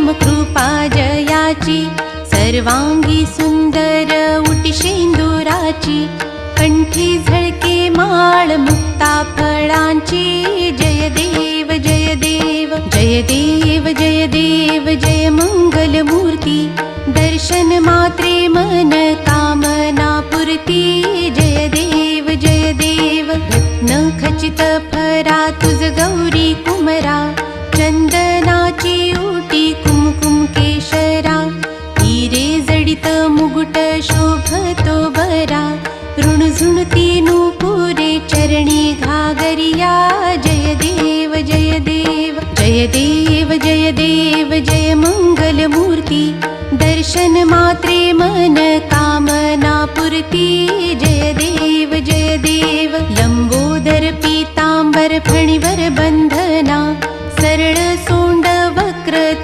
राम कृपा जयाची, सर्वांगी सुंदर उटी शेंदुराची, कंठी झळके माळ मुक्ता फळांची। जय देव जय देव जय देव जय देव जय मंगल मूर्ती, दर्शन मात्रे मन कामना पुरती। जय देव जय देव रत्न खचित फरा तुझ गौरी कुमरा, चंदनाची उटी कुमकुम केशरा, हिरे जडित मुकुट शोभतो बरा, ऋणझुणती नूपुरे चरणी घागरिया। जय देव जय देव जय देव जय देव जय मंगल मूर्ती, दर्शन मात्रे मन कामना पुरती। जय देव जय देव लंबोदर पीतांबर फणीवर बंध,